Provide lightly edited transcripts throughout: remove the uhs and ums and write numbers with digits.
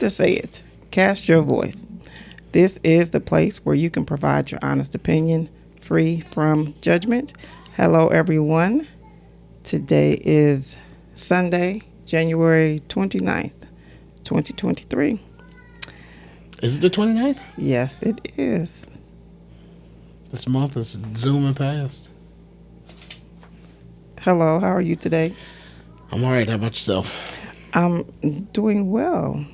to say it. Cast your voice. This is the place where you can provide your honest opinion, free from judgment. Hello, everyone. Today is Sunday, January 29th, 2023. Is it the 29th? Yes, it is. This month is zooming past. Hello, how are you today? I'm all right. How about yourself? I'm doing well.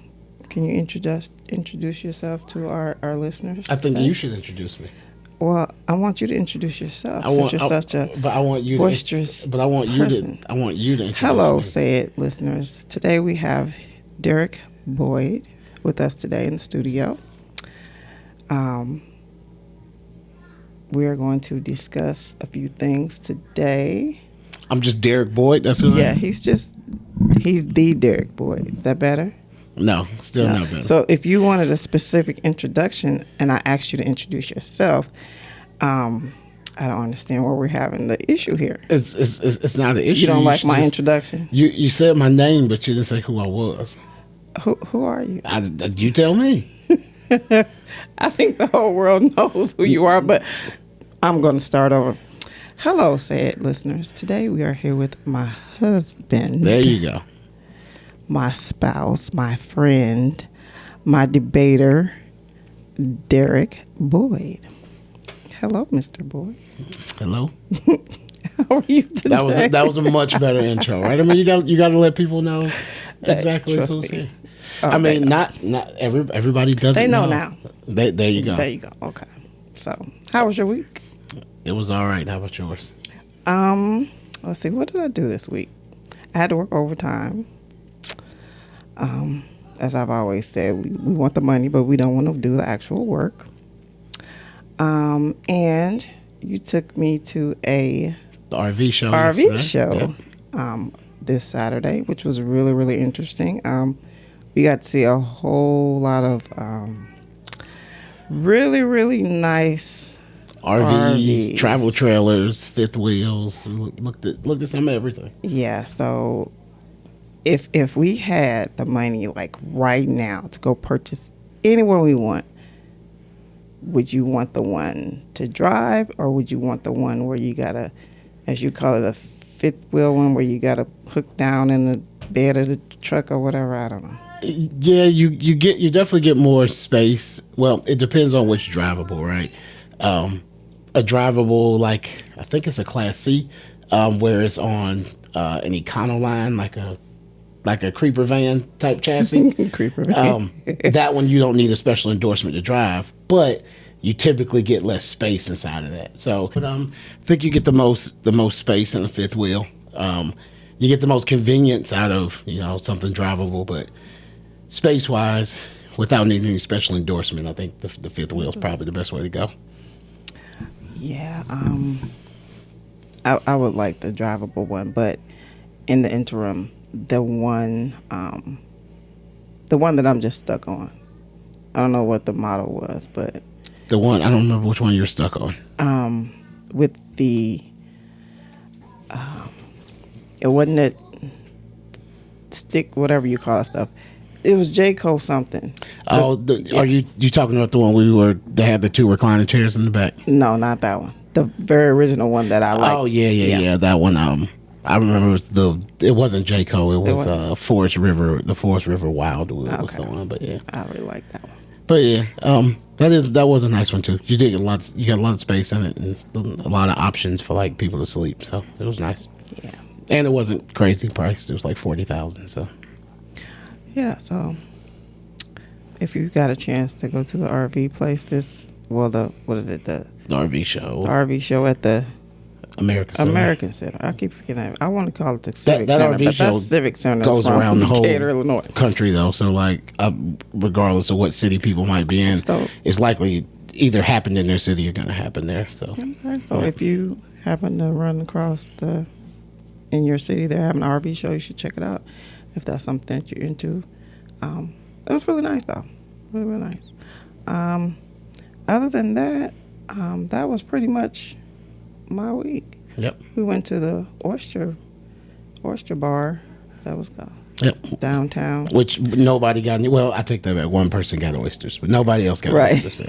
Can you introduce yourself to our listeners? I think you should introduce me. Well, I want you to introduce yourself since you're such a boisterous person. I want you to introduce Hello, me. say it, listeners. Today we have Derrick Boyd with us today in the studio. We are going to discuss a few things today. I'm just Derrick Boyd. That's who I am? He's the Derrick Boyd. Is that better? No, still not better. So if you wanted a specific introduction and I asked you to introduce yourself, I don't understand where we're having the issue here. It's not an issue. You don't like my introduction? You said my name, but you didn't say who I was. Who are you? You tell me. I think the whole world knows who you are, but I'm going to start over. Hello, say it, listeners. Today we are here with my husband. There you go. My spouse, my friend, my debater, Derrick Boyd. Hello, Mr. Boyd. Hello. How are you today? That was a much better intro, right? I mean, you got to let people know exactly who's here. I mean, not everybody doesn't. They know now. There you go. There you go. Okay. So, how was your week? It was all right. How about yours? Let's see. What did I do this week? I had to work overtime. As I've always said, we want the money, but we don't want to do the actual work. And you took me to the RV show. This Saturday, which was really, really interesting. We got to see a whole lot of really, really nice RVs, travel trailers, fifth wheels. Looked at some of everything. Yeah, so if we had the money like right now to go purchase anywhere we want, would you want the one to drive or would you want the one where you gotta, as you call it, a fifth wheel one where you gotta hook down in the bed of the truck or whatever? I don't know. Yeah, you definitely get more space. Well, it depends on which drivable, right? A drivable, like I think it's a Class C, where it's on an Econoline, like a creeper van type chassis. Creeper van. That one you don't need a special endorsement to drive, but you typically get less space inside of that. So, but I think you get the most space in the fifth wheel. You get the most convenience out of something drivable, but space wise, without needing any special endorsement, I think the fifth wheel is probably the best way to go. Yeah, I would like the drivable one, but in the interim, the one that I'm just stuck on. I don't know what the model was, but the one, I don't remember which one you're stuck on. With the it wasn't that stick, whatever you call it stuff. It was Jayco something. Oh, are you talking about the one they had the two recliner chairs in the back? No, not that one. The very original one that I like. Oh yeah, that one. I remember it wasn't Jayco. It was Forest River. The Forest River Wild was the one. But yeah, I really like that one. But yeah, that was a nice one too. You got a lot of space in it and a lot of options for like people to sleep. So it was nice. Yeah, and it wasn't crazy priced. It was like $40,000. So. Yeah, so if you got a chance to go to the RV place, the RV show. The RV show at the American Center. I keep forgetting that. I want to call it the Civic Center, RV but show that Civic Center goes around the whole Illinois. country though. So like, regardless of what city people might be in, it's likely either happened in their city or going to happen there. So, if you happen to run across in your city, they're having an RV show, you should check it out. If that's something that you're into. It was really nice though. Really, really nice. Other than that, that was pretty much my week. Yep. We went to the oyster bar. That was called. Yep. downtown. Which nobody got any. Well, I take that back. One person got oysters, but nobody else got Right. oysters.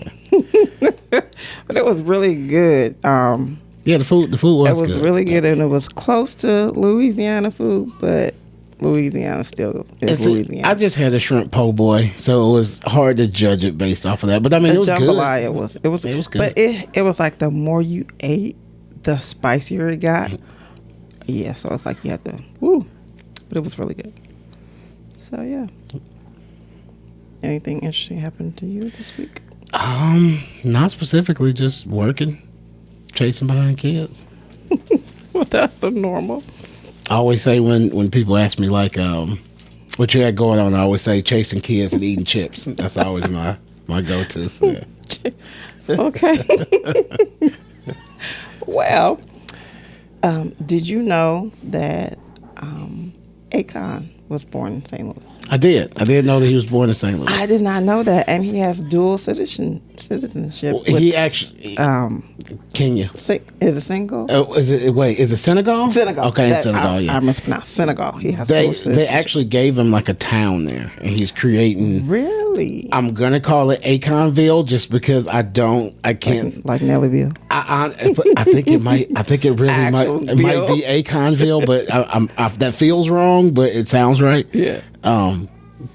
Yeah. But it was really good. Yeah, the food was It was good. really good, and it was close to Louisiana food, but Louisiana still is Louisiana. I just had a shrimp po' boy, so it was hard to judge it based off of that. But I mean, the it was jambalaya good. it was good. But it was like the more you ate, the spicier it got. Yeah, so it's like you had to woo. But it was really good. So yeah. Anything interesting happened to you this week? Not specifically, just working, chasing behind kids. Well, that's the normal. I always say when people ask me like, what you had going on, I always say chasing kids and eating chips. That's always my go-to. So, yeah. Okay. Well, did you know that Akon was born in St. Louis? I did. I didn't know that he was born in St. Louis. I did not know that, and he has dual citizenship. Well, he actually, Kenya. Is it single? Oh, is it Senegal? Senegal. Okay, Senegal. Yeah, I mispronounced Senegal. He has dual they citizenship. actually gave him like a town there, and he's creating. Really? I'm gonna call it Aconville just because I can't. Like Nellyville. I think it might. I think it really might. It might be Aconville, but that feels wrong, but it sounds right. Yeah.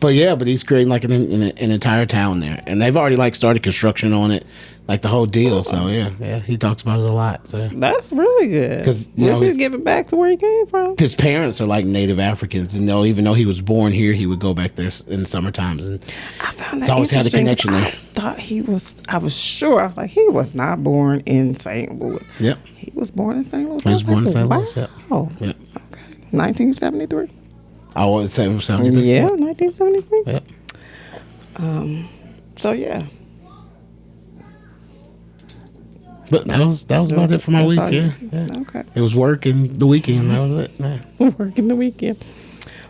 But he's creating like an entire town there, and they've already like started construction on it, like the whole deal. So yeah, he talks about it a lot. So That's really good. 'Cause, he's giving back to where he came from. his parents are like Native Africans, and even though he was born here, he would go back there in the summer times, and I found that it's always had a interesting 'cause connection there. I thought I was sure. I was like, he was not born in St. Louis. Yep. He was born in St. Louis. He was born in St. Louis, yep. Oh. Yep. Okay. 1973. I would say 73. Yeah, 1973. Yep. So yeah. But that was about it for my That's week. all you- Yeah. Okay. It was work and the weekend. That was it. Yeah. Working the weekend.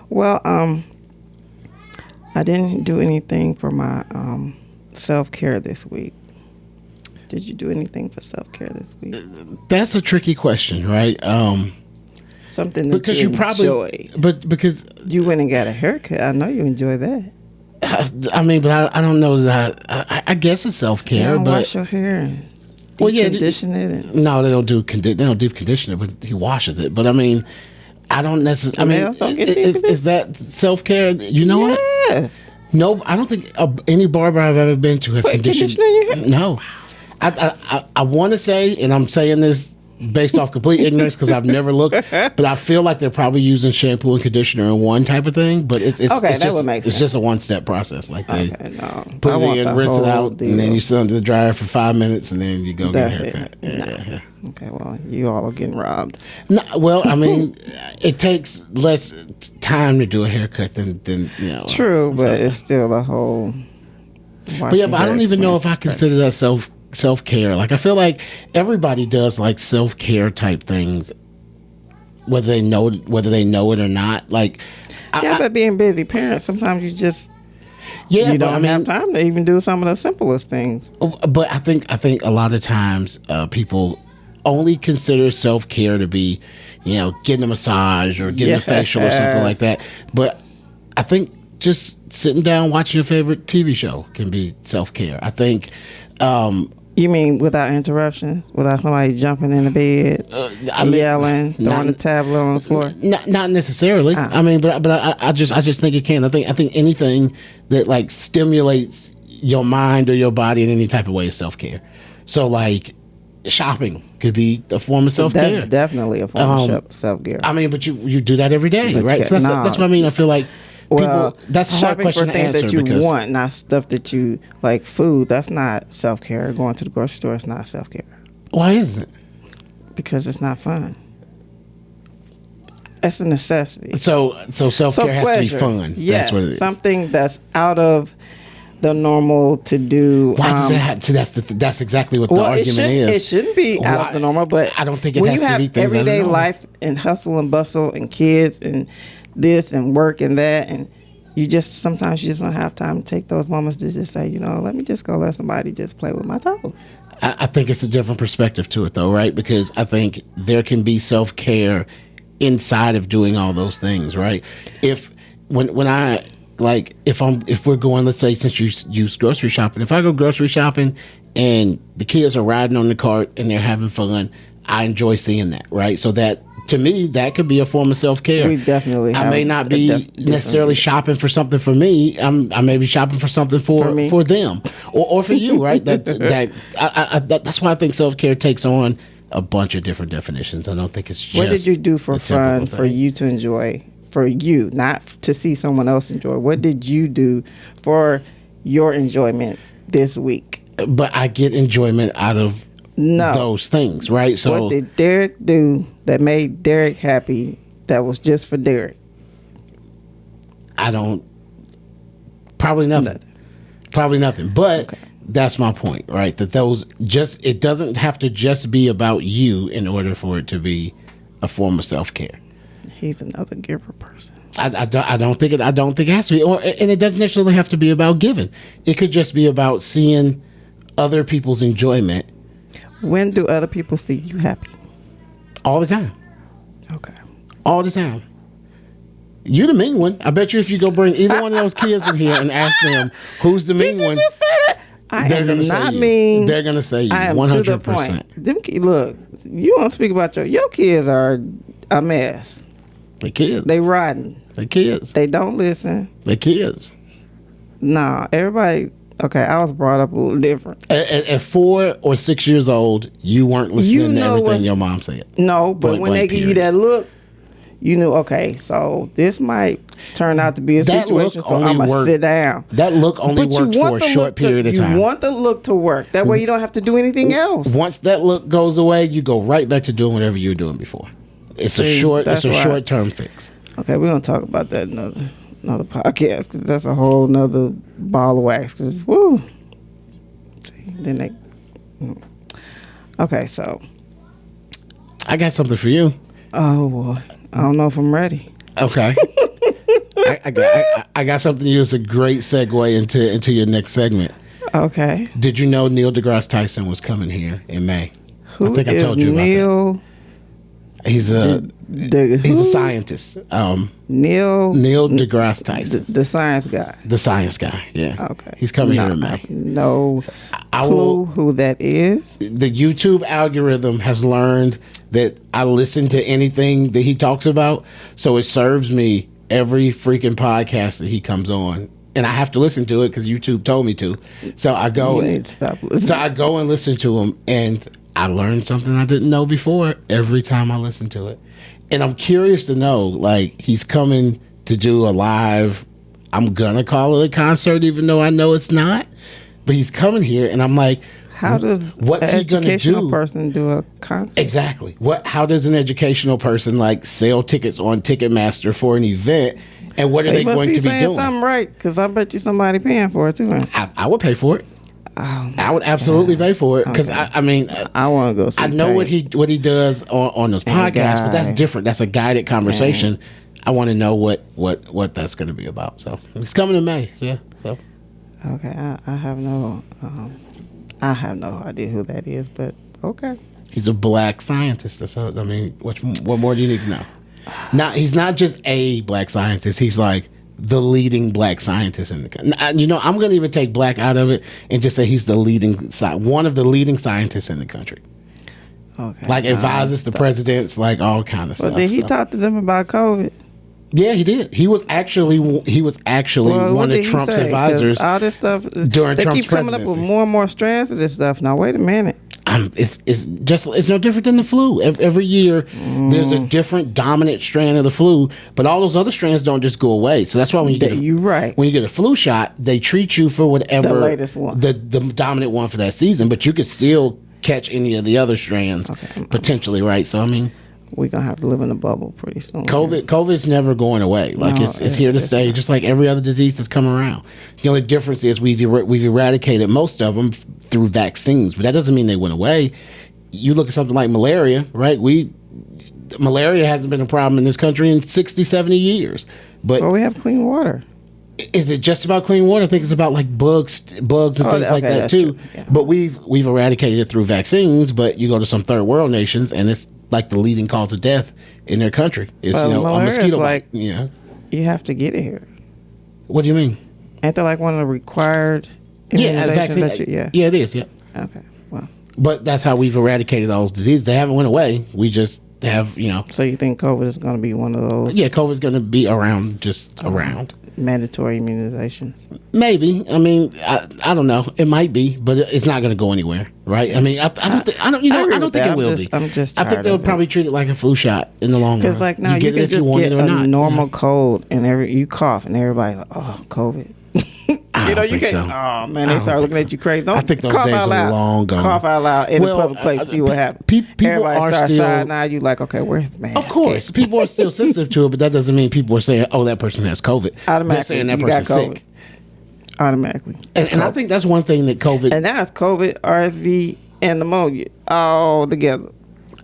Well, I didn't do anything for my self-care this week. Did you do anything for self-care this week? That's a tricky question, right? Something that Because you you probably, enjoy. but because You went and got a haircut. I know you enjoy that. I mean, but I don't know that I guess it's self You care, don't but wash your hair and Well, yeah, condition it. And, no, they don't do deep conditioner, but he washes it. But I mean, I don't necessarily. I mean, Males don't get deep is that self care? You know what? yes. No, I don't think any barber I've ever been to has Put conditioned. conditioner in your hair? No, I want to say, and I'm saying this based off complete ignorance because I've never looked, but I feel like they're probably using shampoo and conditioner in one type of thing. But it's Okay, that just, would make it's sense. just a one step process. Like they Okay, no. put I it want in, the rinse it whole out, and then deal. you sit under the dryer for 5 minutes, and then you go That's get a it. haircut. Yeah. Okay, well, you all are getting robbed. No, well, I mean, it takes less time to do a haircut than you know. True, but it's still a whole. But yeah, but I don't even know if I consider that self care. Like I feel like everybody does like self care type things, whether they know it or not. Like, But being busy parents, sometimes you just yeah, you but don't I mean, have time to even do some of the simplest things. But I think a lot of times people only consider self care to be, getting a massage or getting a facial or something like that. But I think just sitting down watching your favorite TV show can be self care. I think. You mean without interruptions, without somebody jumping in the bed, yelling, throwing the tablet on the floor? Not necessarily. I mean, but I just think it can. I think anything that like stimulates your mind or your body in any type of way is self care. So like shopping could be a form of self care. That's definitely a form of self care. I mean, but you do that every day, But right? So that's what I mean. I feel like. That's a hard shopping question for to things answer that you because want, not stuff that you like. Food, that's not self care. Going to the grocery store is not self care why isn't it? because it's not fun. It's a necessity. So self care has pleasure, to be fun. Yes, That's what it is. something that's out of the normal to do. Why does it have to? That's exactly what the Well, argument is. it shouldn't be out of the normal, but I don't think it when has you to have be things out of the everyday normal. life and hustle and bustle and kids and this and work and that, and sometimes you just don't have time to take those moments to just say, let me just go let somebody just play with my toes. I think it's a different perspective to it, though, right? Because I think there can be self care inside of doing all those things, right? If when I like if we're going, let's say, since you use grocery shopping, if I go grocery shopping and the kids are riding on the cart and they're having fun, I enjoy seeing that, right? So that, to me, that could be a form of self-care. We definitely I may not be necessarily shopping for something for me. I may be shopping for something for them or for you, right? That's why I think self-care takes on a bunch of different definitions. I don't think it's just what did you do for fun for you to enjoy, for you, not to see someone else enjoy? What did you do for your enjoyment this week? But I get enjoyment out of those things, right? So what did Derrick do that made Derrick happy that was just for Derrick? Probably nothing. Probably nothing. But that's my point, right? That it doesn't have to just be about you in order for it to be a form of self-care. He's another giver person. I don't think it has to be, and it doesn't necessarily have to be about giving. It could just be about seeing other people's enjoyment. When do other people see you happy? All the time. Okay. All the time. You the mean one. I bet you if you go bring either one of those kids in here and ask them who's the mean one, just say that? they're going to say not you. mean. They're going to say you. I am 100%. to the point. Look, you want to speak about your kids are a mess. The kids. They riding. The kids. They don't listen. The kids. Nah, everybody. Okay, I was brought up a little different. At 4 or 6 years old, you weren't listening to everything your mom said. No, but when they give you that look, you knew, okay, so this might turn out to be a situation, so I'm going to sit down. That look only worked for a short period of time. You want the look to work. That way you don't have to do anything else. Once that look goes away, you go right back to doing whatever you were doing before. It's a short-term fix. Okay, we're going to talk about that another podcast, because that's a whole nother ball of wax. Because woo, then they. Okay, so I got something for you. Oh boy, I don't know if I'm ready. Okay, I got something to use, a great segue into your next segment. Okay. Did you know Neil deGrasse Tyson was coming here in May? Who I think I told you Neil? About that. He's a scientist. Neil deGrasse Tyson, the science guy. The science guy, yeah. Okay, he's coming here in May. No clue who that is. The YouTube algorithm has learned that I listen to anything that he talks about, so it serves me every freaking podcast that he comes on, and I have to listen to it because YouTube told me to. So I go. You need to stop listening. So I go and listen to him, and I learned something I didn't know before every time I listen to it. And I'm curious to know, like, he's coming to do a live, I'm going to call it a concert, even though I know it's not. But he's coming here, and I'm like, what's he going to do? Educational person do a concert? Exactly. How does an educational person, like, sell tickets on Ticketmaster for an event, and what are they going to be doing? Must be saying something right, because I bet you somebody paying for it, too. I would pay for it. Oh, I would absolutely pay for it because I mean I want to go see I know what he does on those podcasts, but that's different. That's a guided conversation. I want to know what that's going to be about. So it's coming in May. Yeah. So okay, I have no idea who that is, but okay. He's a black scientist. So I mean, what more do you need to know? He's not just a black scientist. He's like the leading black scientist in the country. You know, I'm going to even take black out of it and just say he's one of the leading scientists in the country. Okay. Like advises the presidents, like all kind of stuff. But did he talk to them about COVID? Yeah, he did. He was actually one of Trump's advisors. All this stuff during Trump's presidency. They keep coming up with more and more strands of this stuff. Now wait a minute. It's no different than the flu. Every year there's a different dominant strand of the flu, but all those other strands don't just go away. So that's why when you get when you get a flu shot, they treat you for whatever the latest one, the dominant one for that season, but you could still catch any of the other strands potentially, right? So I mean, we're gonna have to live in a bubble pretty soon. COVID's never going away. Like it's here to stay, just like every other disease that's come around. The only difference is we've eradicated most of them through vaccines, but that doesn't mean they went away. You look at something like malaria, right? Malaria hasn't been a problem in this country in 60, 70 years. But we have clean water. Is it just about clean water? I think it's about like bugs and things like that too. Yeah. But we've eradicated it through vaccines. But you go to some third world nations, and it's like the leading cause of death in their country is a mosquito bite. You You have to get it here. What do you mean? Ain't that like one of the required Yeah, immunizations vaccine. that you, Yeah, it is. Yeah. Okay. Well, But that's how we've eradicated those diseases. They haven't went away. We just have, so you think COVID is going to be one of those? Yeah, COVID's going to be around, just around. Mandatory immunizations. Maybe. I mean, I don't know. It might be, but it's not going to go anywhere, right? I mean, I don't think it will be. I'm just I think they'll probably treat it like a flu shot in the long run. Because like now you can just get a normal cold and you cough and everybody's like, oh, COVID. I don't think so. Oh man, they start looking at you crazy. Don't I think those cough days out loud. are long gone. Cough out loud in a public place. See what happens. People Everybody are starts still side eye. You like, okay, where's his mask? Of course, people are still sensitive to it, but that doesn't mean people are saying, "Oh, that person has COVID." Automatically, they're saying that you person's got COVID. sick. Automatically, And I think that's one thing that COVID. and now it's COVID, RSV, and pneumonia all together.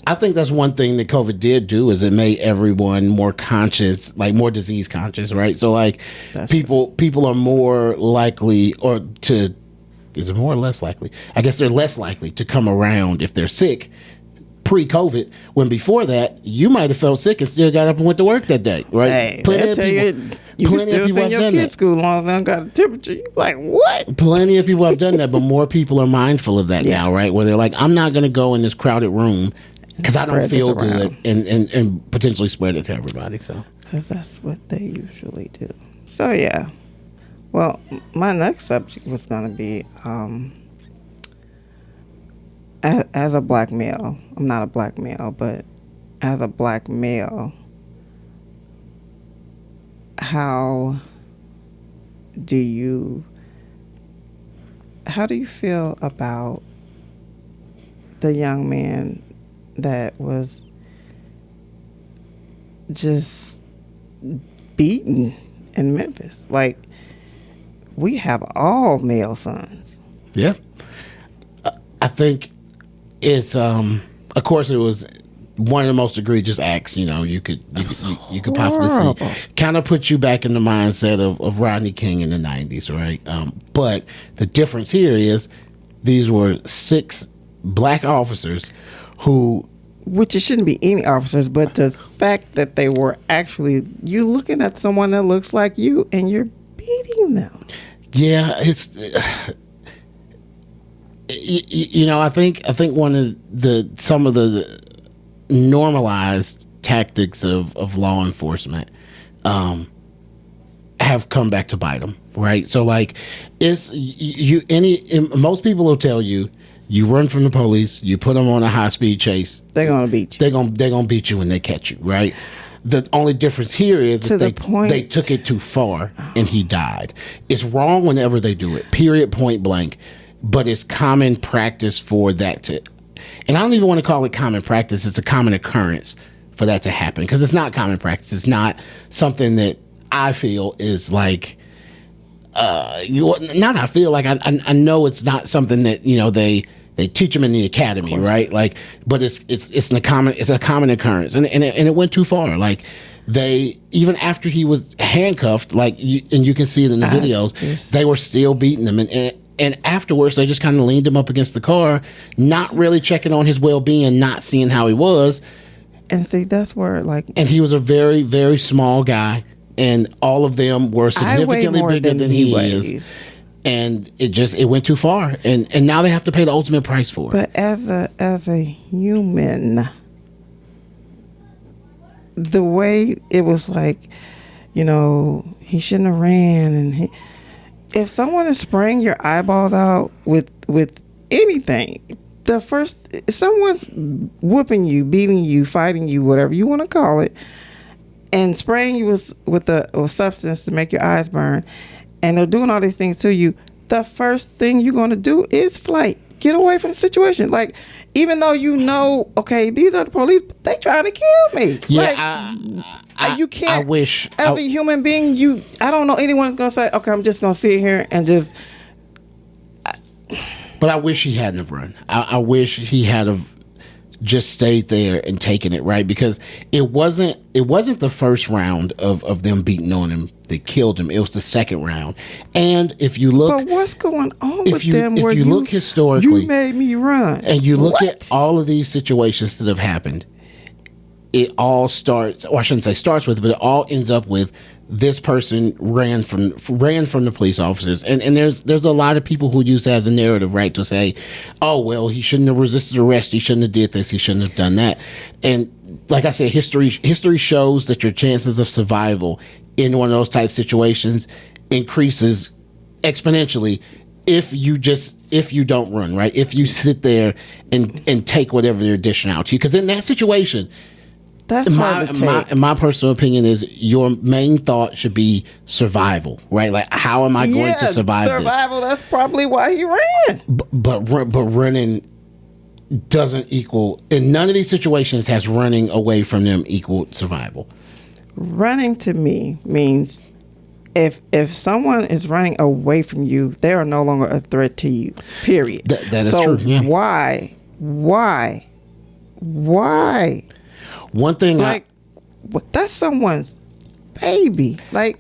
I think that's one thing that COVID did do is it made everyone more conscious, like more disease conscious, right? So like people are more likely is it more or less likely? I guess they're less likely to come around if they're sick pre-COVID, when before that you might have felt sick and still got up and went to work that day, right? Hey, you can still send your kids to school as long as they don't got a temperature. You like, what? Plenty of people have done that, but more people are mindful of that now, right? Where they're like, I'm not going to go in this crowded room because I don't feel good and potentially spread it to everybody. So because that's what they usually do. So yeah. Well, my next subject was going to be as a black male. I'm not a black male, but as a black male, how do you feel about the young man that was just beaten in Memphis? Like, we have all male sons. Yeah. I think it's of course it was one of the most egregious acts, you could possibly see. Kind of put you back in the mindset of Rodney King in the 90s, right? But the difference here is these were 6 black officers which it shouldn't be any officers, but the fact that they were actually, you looking at someone that looks like you and you're beating them. Yeah, it's I think one of some of the normalized tactics of law enforcement have come back to bite them, right? So like most people will tell you, you run from the police, you put them on a high-speed chase, they're gonna beat you. They're gonna beat you when they catch you, right? The only difference here is they took it too far and he died. It's wrong whenever they do it, period, point blank. But it's common practice for that and I don't even want to call it common practice. It's a common occurrence for that to happen, because it's not common practice. It's not something that I feel is like, I know it's not something that, they teach them in the academy, right? Like, but it's a common occurrence, and it went too far. Like, they, even after he was handcuffed, like, and you can see it in the videos, they were still beating him, and afterwards they just kind of leaned him up against the car, not really checking on his well-being, not seeing how he was. And see, that's where and he was a very, very small guy, and all of them were significantly bigger than he is. And it went too far, and now they have to pay the ultimate price for it. But as a human, the way it was like, he shouldn't have ran, and if someone is spraying your eyeballs out with anything, someone's whooping you, beating you, fighting you, whatever you want to call it, and spraying you with a substance to make your eyes burn, and they're doing all these things to you, the first thing you're going to do is flight. Get away from the situation. Like, even though okay, these are the police, but they trying to kill me. Yeah, you can't. I wish. As a human being, I don't know anyone's going to say, okay, I'm just going to sit here and just. But I wish he hadn't have run. I wish he had have just stayed there and taken it, right? Because it wasn't the first round of them beating on him that killed him. It was the second round. And if you look, but what's going on with them? If you look historically, you made me run, and you look at all of these situations that have happened, it all starts, or I shouldn't say starts with, but it all ends up with this person ran from the police officers, and there's a lot of people who use that as a narrative, right, to say, oh well, he shouldn't have resisted arrest, he shouldn't have did this, he shouldn't have done that. And like I said, history shows that your chances of survival in one of those type situations increases exponentially if you don't run, right? If you sit there and take whatever they're dishing out to you, because in that situation, that's hard to take. My personal opinion is your main thought should be survival, right? Like, how am I going to survive this? Survival. That's probably why he ran. But running doesn't equal, in none of these situations has running away from them equaled survival. Running to me means if someone is running away from you, they are no longer a threat to you. Period. That is true. Yeah. Why? One thing, like, that's someone's baby. Like,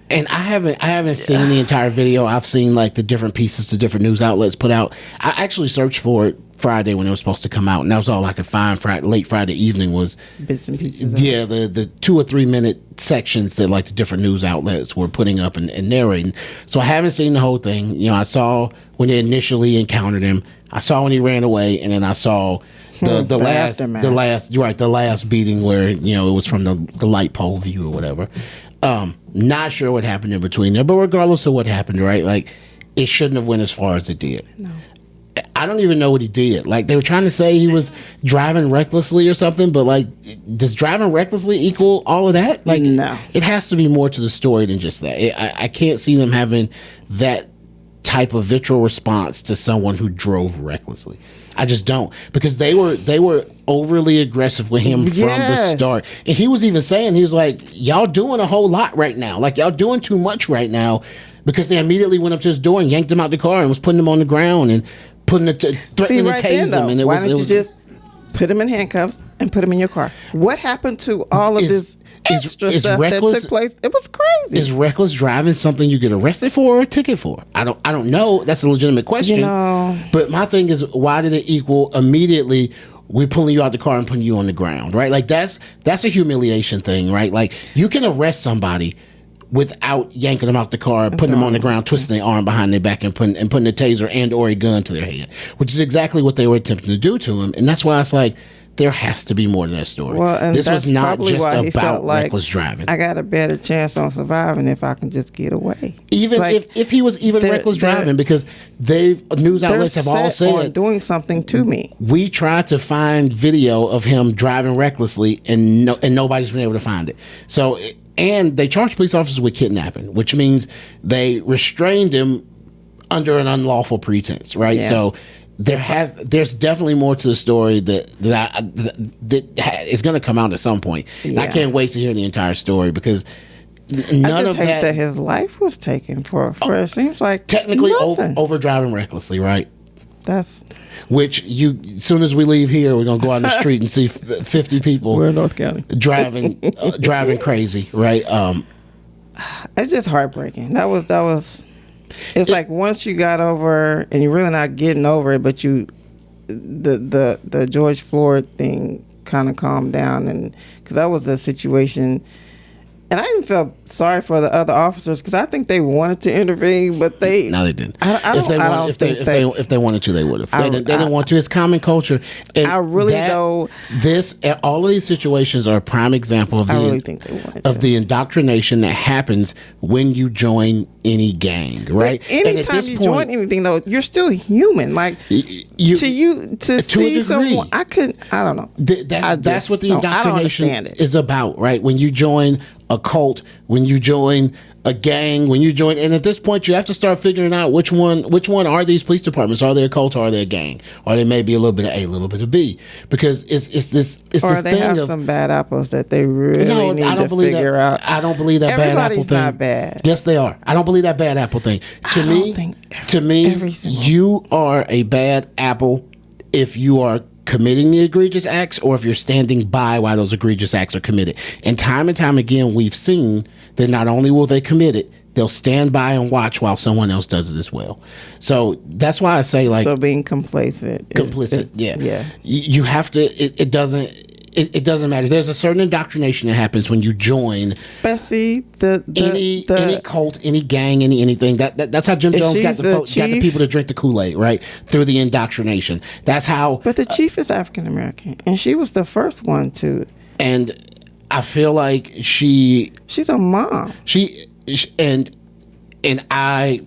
and I haven't seen the entire video. I've seen like the different pieces the different news outlets put out. I actually searched for it Friday when it was supposed to come out, and that was all I could find. Late Friday evening was bits and pieces. Yeah, the 2 or 3 minute sections that like the different news outlets were putting up and narrating. So I haven't seen the whole thing. You know, I saw when they initially encountered him. I saw when he ran away, and then I saw the last beating where, you know, it was from the light pole view or whatever. Not sure what happened in between there, but regardless of what happened, right? Like, it shouldn't have went as far as it did. No. I don't even know what he did. Like, they were trying to say he was driving recklessly or something, but like, does driving recklessly equal all of that? Like, no. It has to be more to the story than just that. I can't see them having that type of vitriol response to someone who drove recklessly. I just don't, because they were overly aggressive with him from the start. And he was even saying, he was like, y'all doing a whole lot right now. Like, y'all doing too much right now, because they immediately went up to his door and yanked him out the car and was putting him on the ground and threatening to tase him. And why don't you just put him in handcuffs and put him in your car? What happened to all of this extra stuff that took place? It was crazy. Is reckless driving something you get arrested for or a ticket for? I don't know. That's a legitimate question. You know, but my thing is, why did it equal immediately? We're pulling you out the car and putting you on the ground, right? Like, that's a humiliation thing, right? Like, you can arrest somebody without yanking them out the car, putting them on the ground, twisting their arm behind their back, and putting a taser and or a gun to their head, which is exactly what they were attempting to do to him. And that's why it's like, there has to be more to that story. Well, and this was not just about like, reckless driving. I got a better chance on surviving if I can just get away. Even like, if he was even reckless driving, because news outlets have all said doing something to me. We tried to find video of him driving recklessly, and nobody's been able to find it. So, and they charged police officers with kidnapping, which means they restrained him under an unlawful pretense, right? Yeah. So there's definitely more to the story that is going to come out at some point. Yeah. I can't wait to hear the entire story, because none of that. That his life was taken for it seems like technically over driving recklessly, right? That's which as soon as we leave here, we're gonna go out in the street and see 50 people. We're in North County driving crazy, right? It's just heartbreaking. That was. It's like, once you got over, and you're really not getting over it, but the George Floyd thing kind of calmed down, and because that was a situation. And I even felt sorry for the other officers, because I think they wanted to intervene, but they didn't. If they wanted to, they would have. They didn't want to. It's common culture. And all of these situations are a prime example of the indoctrination that happens when you join any gang, right? But anytime you join anything, though, you're still human. Like, to see someone, I don't know. That's what the indoctrination is about, right? When you join a cult, when you join a gang, and at this point you have to start figuring out which one are these police departments? Are they a cult, or are they a gang, or they may be a little bit of A, a little bit of B? Because it's this they have some bad apples that they really need to figure out. I don't believe that bad apple thing. Not bad. Yes, they are. I don't believe that bad apple thing. To me, you are a bad apple if you are committing the egregious acts, or if you're standing by while those egregious acts are committed. And time again, we've seen that not only will they commit it, they'll stand by and watch while someone else does it as well. So that's why I say, like, so being complicit. Yeah. You have to. It doesn't. it doesn't matter. There's a certain indoctrination that happens when you join But see, any cult, any gang, anything. That's how Jim Jones got the people to drink the Kool-Aid, right? Through the indoctrination. That's how. But the chief is African American, and she was the first one to. And I feel like she's a mom. And I.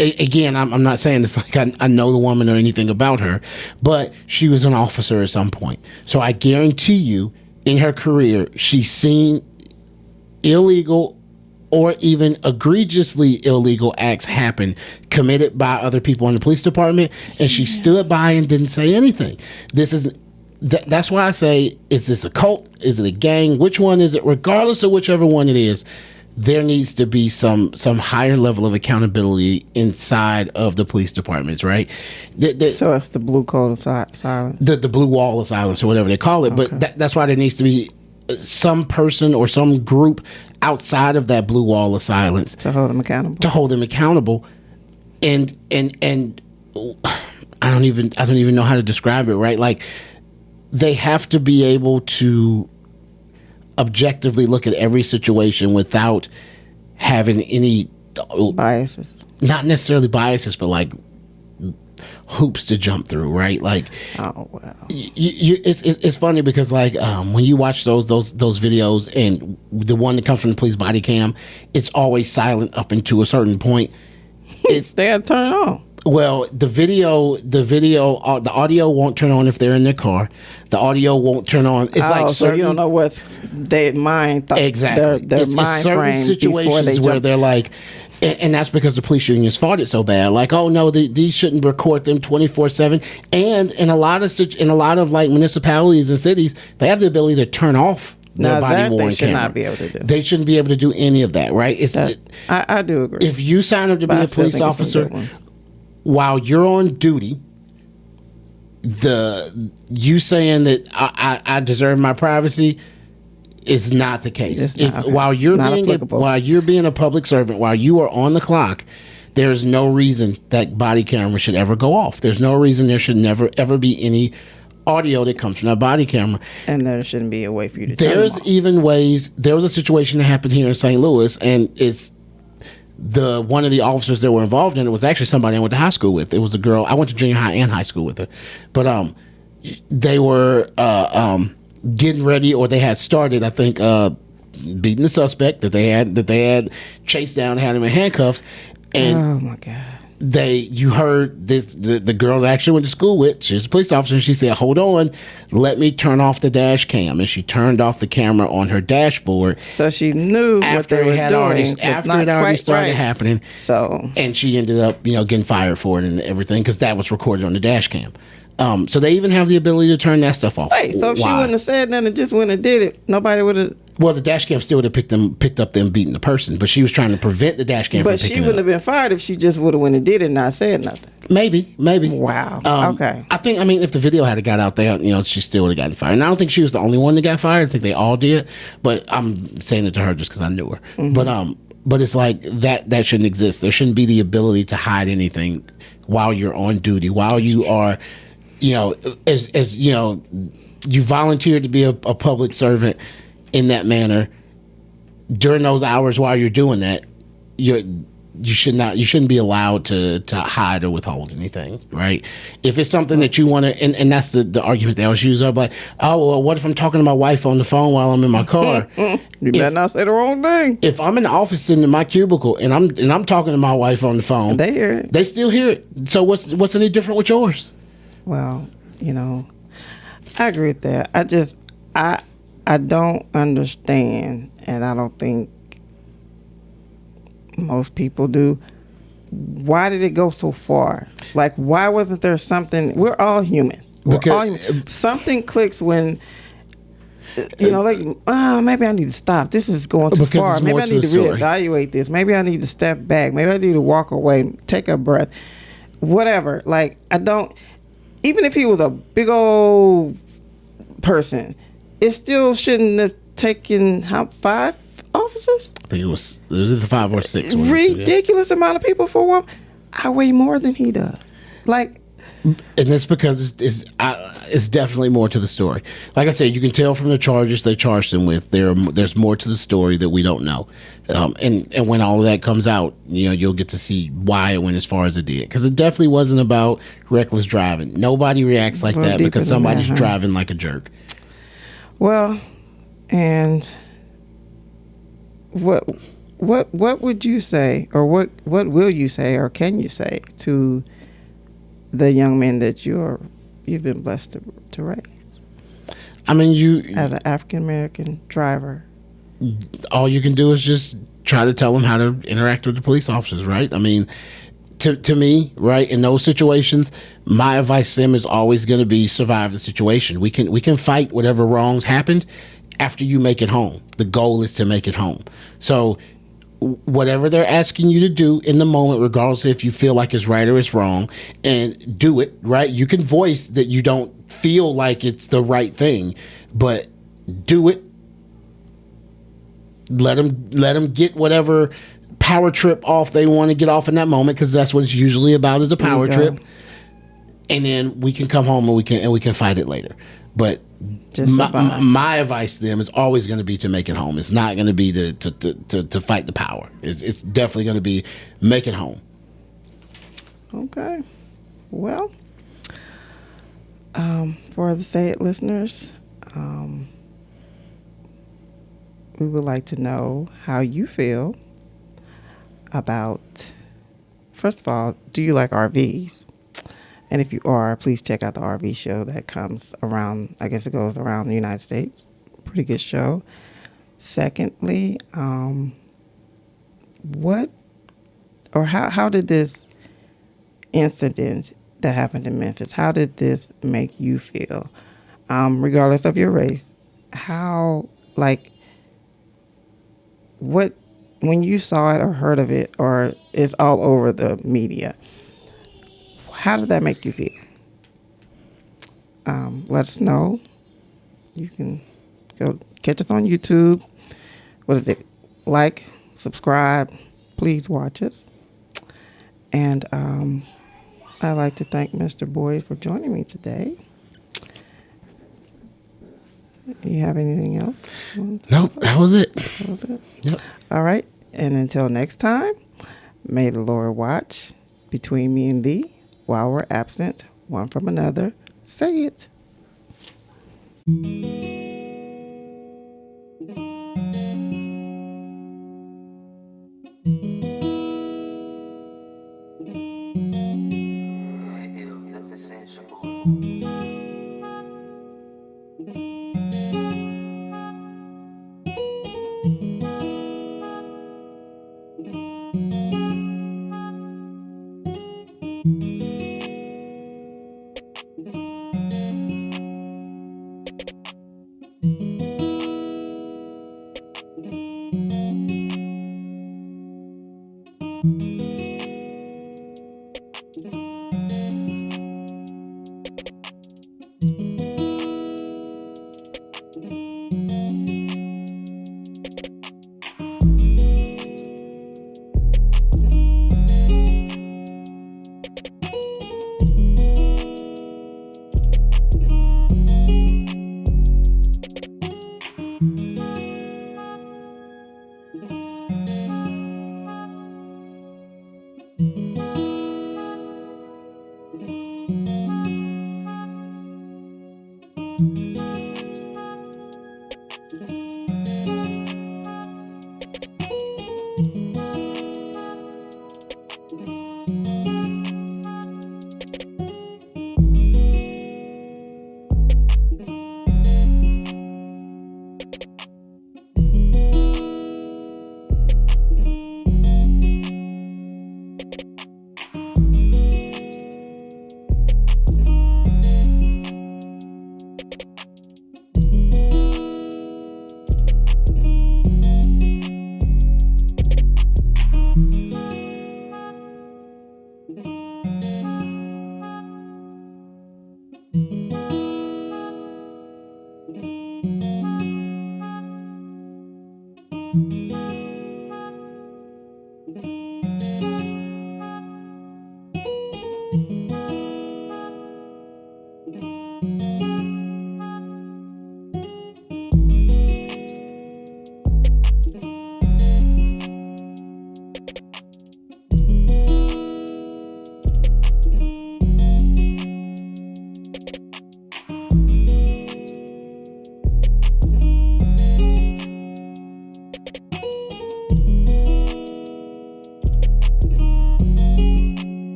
Again, I'm not saying this like I know the woman or anything about her, but she was an officer at some point. So I guarantee you, in her career, she's seen illegal or even egregiously illegal acts happen committed by other people in the police department, and she stood by and didn't say anything. That's why I say, is this a cult? Is it a gang? Which one is it? Regardless of whichever one it is, there needs to be some higher level of accountability inside of the police departments, right? So it's the blue code of silence. The blue wall of silence, or whatever they call it. Okay. But that's why there needs to be some person or some group outside of that blue wall of silence to hold them accountable. And I don't even know how to describe it, right? Like, they have to be able to objectively look at every situation without having any biases. Not necessarily biases, but like hoops to jump through, right? Like, oh wow, it's funny because like when you watch those videos, and the one that comes from the police body cam, it's always silent up until a certain point. It's they had to turn it on. Well, the audio won't turn on if they're in their car. The audio won't turn on. It's like so you don't know what's their mind. Exactly. Their mind certain frame situations where they're like, and that's because the police unions fought it so bad. Like, oh no, these shouldn't record them 24/7. And in a lot of like municipalities and cities, they have the ability to turn off their body worn camera. They should not be able to do. They shouldn't be able to do any of that, right? I do agree. If you sign up to be a police officer, while you're on duty, you saying that I deserve my privacy is not the case. While you're being a public servant, while you are on the clock, there's no reason that body camera should ever go off. There's no reason there should never ever be any audio that comes from that body camera. And there shouldn't be a way for you to There's even ways. There was a situation that happened here in St. Louis, and it's one of the officers that were involved in it was actually somebody I went to high school with. It was a girl. I went to junior high and high school with her. But they were getting ready, or they had started, I think, beating the suspect that they had chased down, had him in handcuffs. And oh my God. You heard the girl that I actually went to school with, she's a police officer, and she said, hold on, let me turn off the dash cam. And she turned off the camera on her dashboard. So she knew what they were doing. After it already started happening. So, and she ended up, getting fired for it and everything, because that was recorded on the dash cam. So they even have the ability to turn that stuff off. Wait, so if she wouldn't have said nothing, just went and did it, nobody would have. Well, the dash cam still would have picked up them beating the person, but she was trying to prevent the dash cam from picking it up. But she wouldn't have been fired if she just would have went and did it and not said nothing. Maybe. Wow. Okay. I think, if the video had got out there, she still would have gotten fired. And I don't think she was the only one that got fired. I think they all did. But I'm saying it to her just because I knew her. Mm-hmm. But it's like that shouldn't exist. There shouldn't be the ability to hide anything while you're on duty, while you are, as you volunteered to be a public servant in that manner. During those hours while you're doing that, you shouldn't be allowed to hide or withhold anything, right? If it's something that you want to, and that's the argument they always use. I'm like, oh well, what if I'm talking to my wife on the phone while I'm in my car? You better not say the wrong thing. If I'm in the office sitting in my cubicle and I'm talking to my wife on the phone, they hear it. They still hear it. So what's any different with yours? Well, I agree with that. I don't understand, and I don't think most people do. Why did it go so far? Like, why wasn't there something? We're all human. Something clicks when, maybe I need to stop. This is going too far. Maybe I need to reevaluate this. Maybe I need to step back. Maybe I need to walk away, take a breath, whatever. Like, even if he was a big old person, it still shouldn't have taken 5 officers? I think it was either 5 or 6. Ridiculous amount of people for one. I weigh more than he does. Like, And that's because it's definitely more to the story. Like I said, you can tell from the charges they charged him with. There's more to the story that we don't know, and when all of that comes out, you'll get to see why it went as far as it did. Because it definitely wasn't about reckless driving. Nobody reacts like that because somebody's driving like a jerk. Well, and what would you say, or what will you say, or can you say to the young men that you've been blessed to raise? I mean, you as an African American driver, all you can do is just try to tell them how to interact with the police officers, right? I mean, to me, right, in those situations, my advice to them is always going to be survive the situation. We can fight whatever wrongs happened after you make it home. The goal is to make it home. So whatever they're asking you to do in the moment, regardless if you feel like it's right or it's wrong, and do it, right? You can voice that you don't feel like it's the right thing, but do it. Let them get whatever power trip off they want to get off in that moment, because that's what it's usually about, is a power trip. And then we can come home and we can fight it later. But my advice to them is always going to be to make it home. It's not going to be to fight the power. It's definitely going to be make it home. Okay. Well, for the Say It listeners, we would like to know how you feel about, first of all, do you like RVs? And if you are, please check out the RV show that comes around, I guess it goes around the United States. Pretty good show. Secondly, how did this incident that happened in Memphis, how did this make you feel? Regardless of your race, when you saw it or heard of it, or it's all over the media, how did that make you feel? Let us know. You can go catch us on YouTube. What is it? Like, subscribe. Please watch us. And I'd like to thank Mr. Boyd for joining me today. You have anything else? Nope, that was it. That was it? Yep. All right. And until next time, may the Lord watch between me and thee while we're absent one from another. Say it.